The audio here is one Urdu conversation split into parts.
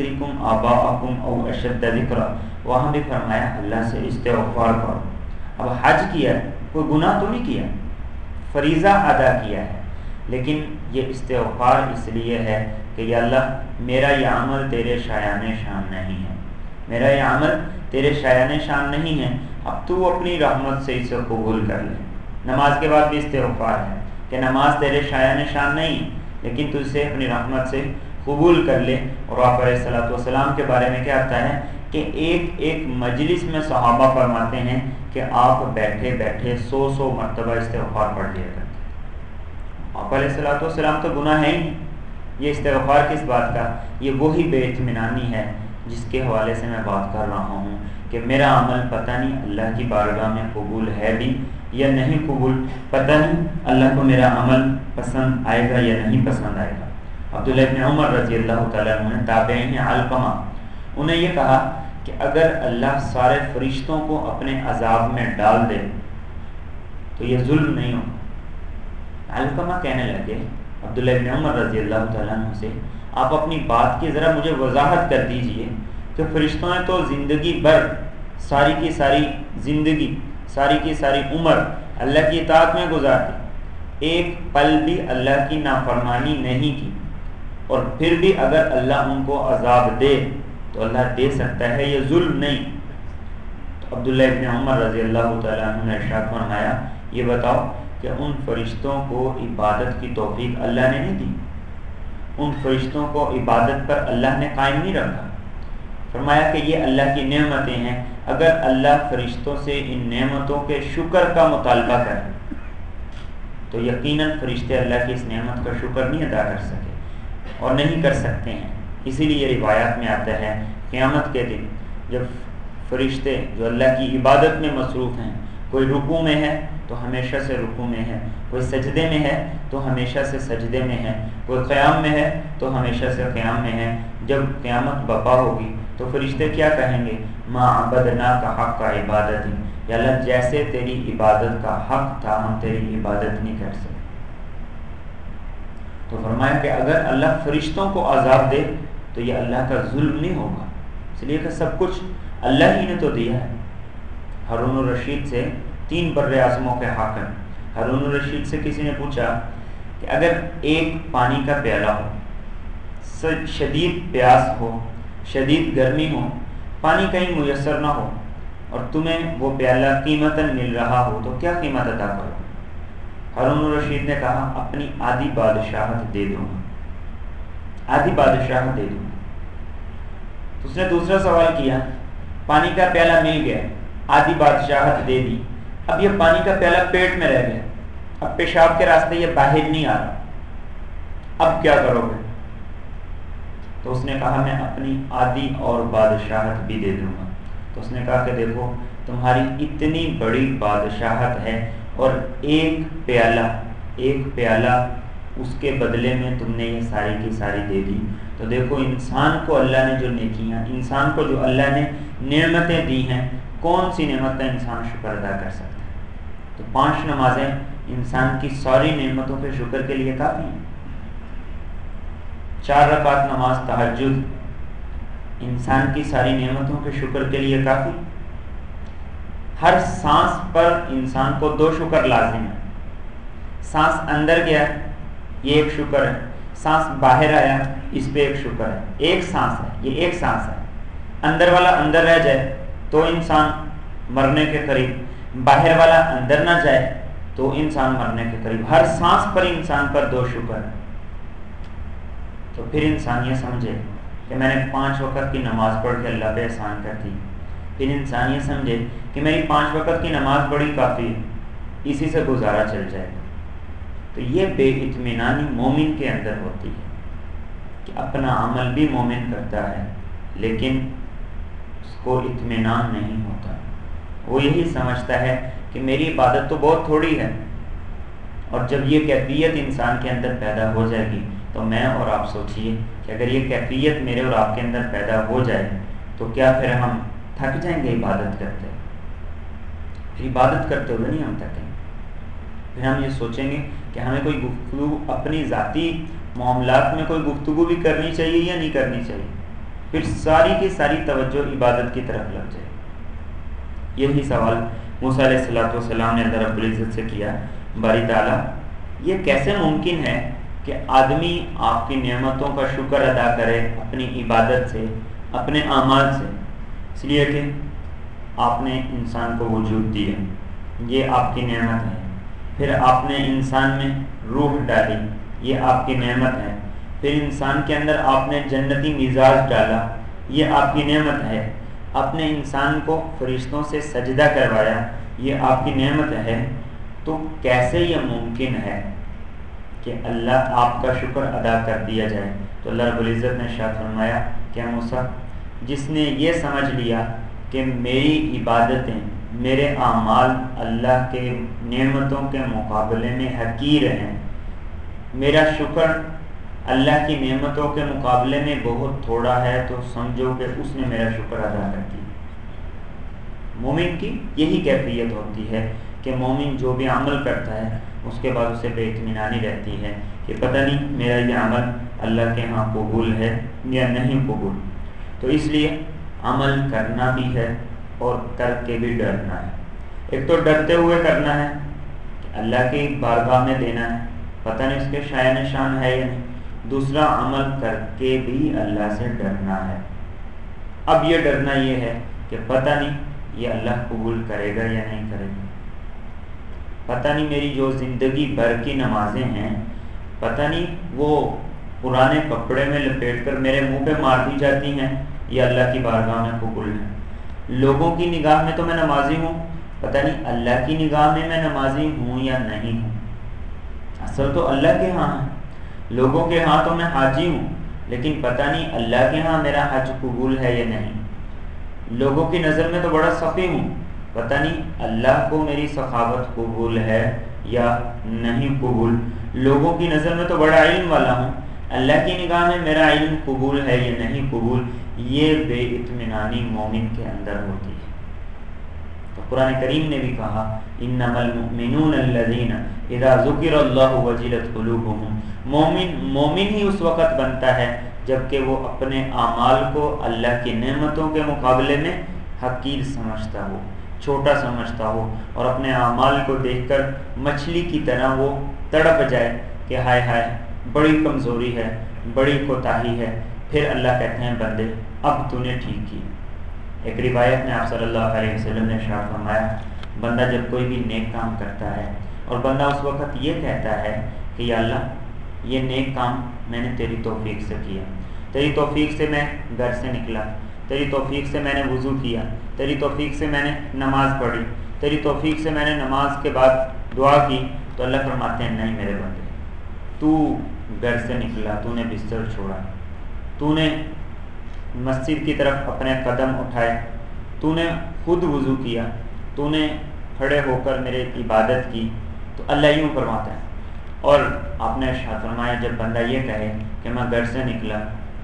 ذکرکم آباءکم او اشد ذکرا، وہاں بھی فرمایا اللہ سے استغفار کرو۔ اب حج کیا ہے، کوئی گناہ تو نہیں کیا، فریضہ ادا کیا ہے، لیکن یہ استغفار اس لیے ہے کہ یا اللہ میرا یہ عمل تیرے شایان شان نہیں ہے، میرا یہ عمل تیرے شایان شان نہیں ہے، اب تو اپنی رحمت سے اسے قبول کر لے۔ نماز کے بعد بھی استغفار ہے کہ نماز تیرے شایان شان نہیں لیکن تو اسے اپنی رحمت سے قبول کر لے۔ اور آپ علیہ الصلوۃ والسلام کے بارے میں کیا آتا ہے کہ ایک ایک مجلس میں صحابہ فرماتے ہیں کہ آپ بیٹھے بیٹھے 100 مرتبہ استغفار پڑھ لیا کرتے ہیں۔ آپ علیہ الصلوۃ والسلام تو گناہ ہے ہی نہیں، یہ استغفار کس بات کا؟ یہ وہی بے اطمینانی ہے جس کے حوالے سے میں بات کر رہا ہوں کہ میرا عمل پتہ نہیں اللہ کی بارگاہ میں قبول ہے بھی یا نہیں قبول، پتہ نہیں اللہ کو میرا عمل پسند آئے گا یا نہیں پسند آئے گا۔ عبداللہ ابن عمر رضی اللہ تعالیٰ عنہ نے، تابعین علقمہ، انہیں یہ کہا کہ اگر اللہ سارے فرشتوں کو اپنے عذاب میں ڈال دے تو یہ ظلم نہیں ہوگا۔ علقمہ کہنے لگے عبداللہ ابن عمر رضی اللہ تعالیٰ عنہ سے، آپ اپنی بات کی ذرا مجھے وضاحت کر دیجئے کہ فرشتوں نے تو زندگی بھر ساری کی ساری زندگی، ساری کی ساری عمر اللہ کی اطاعت میں گزار دی، ایک پل بھی اللہ کی نافرمانی نہیں کی، اور پھر بھی اگر اللہ ان کو عذاب دے تو اللہ دے سکتا ہے، یہ ظلم نہیں۔ تو عبداللہ ابن عمر رضی اللہ تعالیٰ عنہ نے ارشاد فرمایا یہ بتاؤ کہ ان فرشتوں کو عبادت کی توفیق اللہ نے نہیں دی، ان فرشتوں کو عبادت پر اللہ نے قائم نہیں رکھا۔ فرمایا کہ یہ اللہ کی نعمتیں ہیں، اگر اللہ فرشتوں سے ان نعمتوں کے شکر کا مطالبہ کرے تو یقیناً فرشتے اللہ کی اس نعمت کا شکر نہیں ادا کر سکے اور نہیں کر سکتے ہیں۔ اسی لیے یہ روایات میں آتا ہے قیامت کے دن جب فرشتے جو اللہ کی عبادت میں مصروف ہیں، کوئی رکوع میں ہے تو ہمیشہ سے رکوع میں ہے، کوئی سجدے میں ہے تو ہمیشہ سے سجدے میں ہے، کوئی قیام میں ہے تو ہمیشہ سے قیام میں ہے، جب قیامت برپا ہوگی تو فرشتے کیا کہیں گے؟ ما عبدناک حق عبادتی، یا اللہ جیسے تیری عبادت کا حق تھا ہم تیری عبادت نہیں کر سکتے۔ تو فرمایا کہ اگر اللہ فرشتوں کو عذاب دے تو یہ اللہ کا ظلم نہیں ہوگا، اس لیے کہ سب کچھ اللہ ہی نے تو دیا ہے۔ ہارون الرشید سے 3 بر اعظموں کے حاکم، ہارون الرشید سے کسی نے پوچھا کہ اگر ایک پانی کا پیالہ ہو، شدید پیاس ہو، شدید گرمی ہو، پانی کہیں میسر نہ ہو اور تمہیں وہ پیالہ قیمتاً مل رہا ہو تو کیا قیمت ادا کرو؟ ہارون الرشید نے کہا اپنی آدھی بادشاہت دے دوں گا، آدھی بادشاہت دے دوں گا۔ تو اس نے دوسرا سوال کیا، پانی کا پیالہ مل گیا، آدھی بادشاہت دے دی، اب یہ پانی کا پیالہ پیٹ میں رہ گیا، اب پیشاب کے راستے یہ باہر نہیں آ رہا، اب کیا کرو گے؟ تو اس نے کہا میں اپنی آدھی اور بادشاہت بھی دے دوں گا۔ تو اس نے کہا کہ دیکھو تمہاری اتنی بڑی بادشاہت ہے اور ایک پیالہ اس کے بدلے میں تم نے یہ ساری کی ساری دے دی، تو دیکھو انسان کو اللہ نے جو نیکیاں، انسان کو جو اللہ نے نعمتیں دی ہیں، کون سی نعمت کا انسان شکر ادا کر سکتا ہے؟ تو 5 نمازیں انسان کی ساری نعمتوں کے شکر کے لیے کافی ہیں۔ 4 رکعت نماز تہجد انسان کی ساری نعمتوں کے شکر کے لیے کافی۔ ہر سانس پر انسان کو 2 شکر لازم ہے، سانس اندر گیا یہ ایک شکر ہے، سانس باہر آیا اس پہ ایک شکر ہے، ایک سانس ہے، یہ ایک سانس ہے، اندر والا اندر رہ جائے تو انسان مرنے کے قریب، باہر والا اندر نہ جائے تو انسان مرنے کے قریب، ہر سانس پر انسان پر 2 شکر ہے۔ تو پھر انسان یہ سمجھے کہ میں نے 5 وقت کی نماز پڑھ کے اللہ پہ احسان کر دی، پھر انسان یہ سمجھے کہ میری 5 وقت کی نماز بڑی کافی ہے، اسی سے گزارا چل جائے گا۔ تو یہ بے اطمینانی مومن کے اندر ہوتی ہے کہ اپنا عمل بھی مومن کرتا ہے لیکن اس کو اطمینان نہیں ہوتا، وہ یہی سمجھتا ہے کہ میری عبادت تو بہت تھوڑی ہے، اور جب یہ کیفیت انسان کے اندر پیدا ہو جائے گی تو میں اور آپ سوچئے کہ اگر یہ کیفیت میرے اور آپ کے اندر پیدا ہو جائے تو کیا پھر ہم تھک جائیں گے عبادت کرتے؟ پھر عبادت کرتے ہوئے نہیں ہم تھکیں، پھر ہم یہ سوچیں گے کہ ہمیں کوئی گفتگو اپنی ذاتی معاملات میں کوئی گفتگو بھی کرنی چاہیے یا نہیں کرنی چاہیے، پھر ساری کی ساری توجہ عبادت کی طرف لگ جائے. یہی سوال موسیٰ علیہ السلام نے اللہ رب العزت سے کیا, باری تعالیٰ یہ کیسے ممکن ہے کہ آدمی آپ کی نعمتوں کا شکر ادا کرے اپنی عبادت سے, اپنے اعمال سے, اس لیے کہ آپ نے انسان کو وجود دیا, یہ آپ کی نعمت ہے. پھر آپ نے انسان میں روح ڈالی, یہ آپ کی نعمت ہے. پھر انسان کے اندر آپ نے جنتی مزاج ڈالا, یہ آپ کی نعمت ہے. آپ نے انسان کو فرشتوں سے سجدہ کروایا, یہ آپ کی نعمت ہے. تو کیسے یہ ممکن ہے کہ اللہ آپ کا شکر ادا کر دیا جائے؟ تو اللہ رب العزت نے ارشاد فرمایا کہ موسیٰ, جس نے یہ سمجھ لیا کہ میری عبادتیں, میرے اعمال اللہ کے نعمتوں کے مقابلے میں حقیر ہیں, میرا شکر اللہ کی نعمتوں کے مقابلے میں بہت تھوڑا ہے, تو سمجھو کہ اس نے میرا شکر ادا کر دیا. مومن کی یہی کیفیت ہوتی ہے کہ مومن جو بھی عمل کرتا ہے اس کے بعد اسے بے اطمینانی رہتی ہے کہ پتہ نہیں میرا یہ عمل اللہ کے ہاں قبول ہے یا نہیں قبول. تو اس لیے عمل کرنا بھی ہے اور کر کے بھی ڈرنا ہے. ایک تو ڈرتے ہوئے کرنا ہے کہ اللہ کی بارگاہ میں دینا ہے, پتہ نہیں اس کے شایان شان ہے یا نہیں. دوسرا عمل کر کے بھی اللہ سے ڈرنا ہے. اب یہ ڈرنا یہ ہے کہ پتہ نہیں یہ اللہ قبول کرے گا یا نہیں کرے گا, پتہ نہیں میری جو زندگی بھر کی نمازیں ہیں, پتہ نہیں وہ پرانے کپڑے میں لپیٹ کر میرے منہ پہ مار دی جاتی ہیں یا اللہ کی بارگاہ میں قبول ہے. لوگوں کی نگاہ میں تو میں نمازی ہوں, پتہ نہیں اللہ کی نگاہ میں نمازی ہوں یا نہیں ہوں. اصل تو اللہ کے ہاں ہے, لوگوں کے ہاں تو میں حاجی ہوں, لیکن پتہ نہیں اللہ کے ہاں میرا حج قبول ہے یا نہیں. لوگوں کی نظر میں تو بڑا سخی ہوں, پتہ نہیں اللہ کو میری سخاوت قبول ہے یا نہیں قبول. لوگوں کی نظر میں تو بڑا علم والا ہوں, اللہ کی نگاہ میں میرا علم قبول ہے یا نہیں قبول. یہ بے اطمینانی مومن کے اندر ہوتی ہے. تو قرآن کریم نے بھی کہا انما المؤمنون الذین اذا ذکر اللہ وجلت قلوبہم. مومن ہی اس وقت بنتا ہے جب کہ وہ اپنے اعمال کو اللہ کی نعمتوں کے مقابلے میں حقیر سمجھتا ہو, چھوٹا سمجھتا ہو, اور اپنے اعمال کو دیکھ کر مچھلی کی طرح وہ تڑپ جائے کہ ہائے ہائے بڑی کمزوری ہے, بڑی کوتاہی ہے. پھر اللہ کہتے ہیں بندے اب تو نے ٹھیک کی. ایک روایت میں آپ صلی اللہ علیہ وسلم نے ارشاد فرمایا, بندہ جب کوئی بھی نیک کام کرتا ہے اور بندہ اس وقت یہ کہتا ہے کہ یا اللہ یہ نیک کام میں نے تیری توفیق سے کیا, تیری توفیق سے میں گھر سے نکلا, تیری توفیق سے میں نے وضو کیا, تیری توفیق سے میں نے نماز پڑھی, تیری توفیق سے میں نے نماز کے بعد دعا کی. تو اللہ فرماتے ہیں نہیں میرے بندے, تو گھر سے نکلا, تو نے بستر چھوڑا, تو نے مسجد کی طرف اپنے قدم اٹھائے, تو نے خود وضو کیا, تو نے کھڑے ہو کر میرے عبادت کی. تو اللہ یوں فرماتا ہے. اور آپ نے ارشاد فرمایا جب بندہ یہ کہے کہ میں گھر سے نکلا,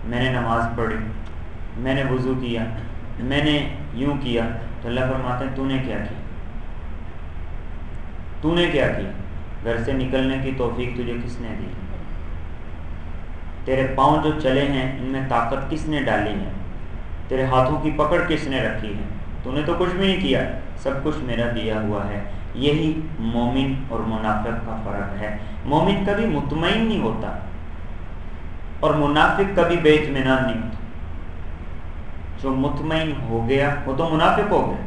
میں نے نماز پڑھی, میں نے وضو کیا, میں نے یوں کیا, تو اللہ فرماتے ہیں تو نے کیا کیا, تو نے کیا کیا؟ گھر سے نکلنے کی توفیق تجھے کس نے دی؟ تیرے پاؤں جو چلے ہیں ان میں طاقت کس نے ڈالی ہے؟ تیرے ہاتھوں کی پکڑ کس نے رکھی ہے؟ تو نے تو کچھ بھی نہیں کیا, سب کچھ میرا دیا ہوا ہے. یہی مومن اور منافق کا فرق ہے. مومن کبھی مطمئن نہیں ہوتا اور منافق کبھی بے اطمینان نہیں ہوتا. جو مطمئن ہو گیا وہ تو منافق ہو گیا.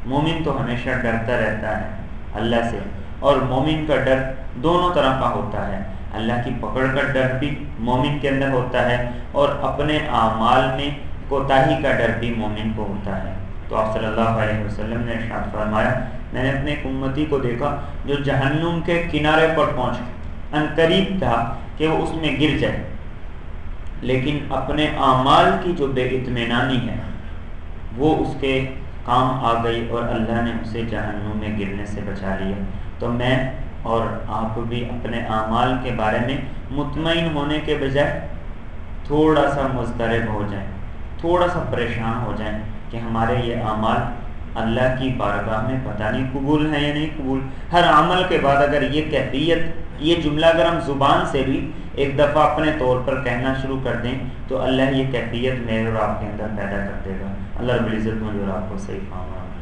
مومن تو ہمیشہ ڈرتا رہتا ہے اللہ سے, اور مومن کا ڈر دونوں طرح کا ہوتا ہے. اللہ کی پکڑ کا ڈر بھی مومن کے اندر ہوتا ہے, اور اپنے اعمال میں کوتاہی کا ڈر بھی مومن کو ہوتا ہے. تو آپ صلی اللہ علیہ وسلم نے ارشاد فرمایا میں نے اپنے ایک امتی کو دیکھا جو جہنم کے کنارے پر پہنچ گیا, ان قریب تھا کہ وہ اس میں گر جائے, لیکن اپنے اعمال کی جو بے اطمینانی ہے وہ اس کے کام آ گئی اور اللہ نے اسے جہنم میں گرنے سے بچا لیا. تو میں اور آپ بھی اپنے اعمال کے بارے میں مطمئن ہونے کے بجائے تھوڑا سا مضطرب ہو جائیں, تھوڑا سا پریشان ہو جائیں کہ ہمارے یہ اعمال اللہ کی بارگاہ میں پتہ نہیں قبول ہیں یا نہیں قبول. ہر عمل کے بعد اگر یہ کیفیت یہ جملہ اگر ہم زبان سے بھی ایک دفعہ اپنے طور پر کہنا شروع کر دیں تو اللہ یہ کیفیت میرے اور آپ کے اندر پیدا کر دے گا. اللہ رب العزت مجھے اور آپ کو صحیح فہم عطا فرمائے.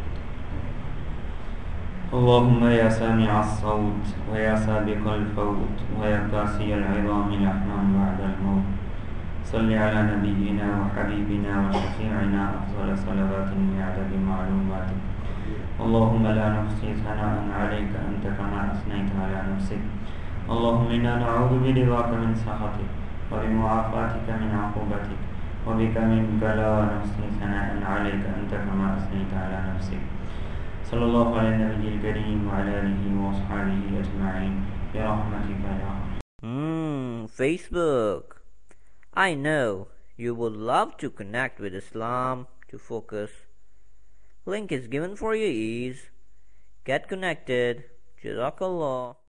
اللهم يا سامع الصوت ويا سابق الفوت ويا كاسي العظام الأحمام بعد الموت صل على نبينا وحبيبنا وشفيعنا أفضل صلوات بعدد معلوماتك. اللهم لا نحصي ثناء عليك أنت كما أثنيت على نفسك. اللهم إنا نعوذ برضاك من سخطك وبمعافاتك من عقوبتك وبك منك لا نحصي ثناء عليك أنت كما أثنيت على نفسك. صلی اللہ علیہ النبی الکریم وعلی آلہ وصحبہ اجمعین برحمتک یا ارحم. Facebook. I know you would love to connect with Islam to focus. Link is given for your ease. Get connected. Jazakallah.